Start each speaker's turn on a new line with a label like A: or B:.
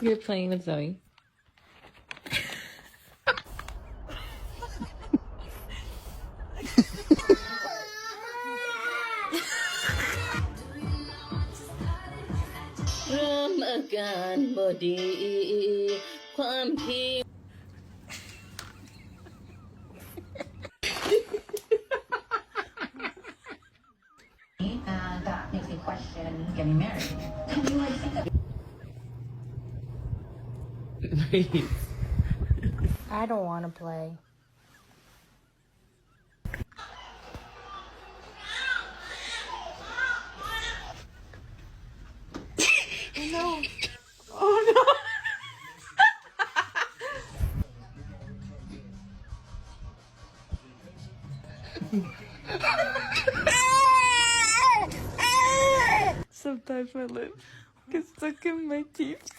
A: You're playing with Zoe.
B: เริ่มอาการบ่ดีความที่
C: That makes me question getting married. Can you like think of
D: I don't want to play.
A: Sometimes my lip gets stuck in my teeth.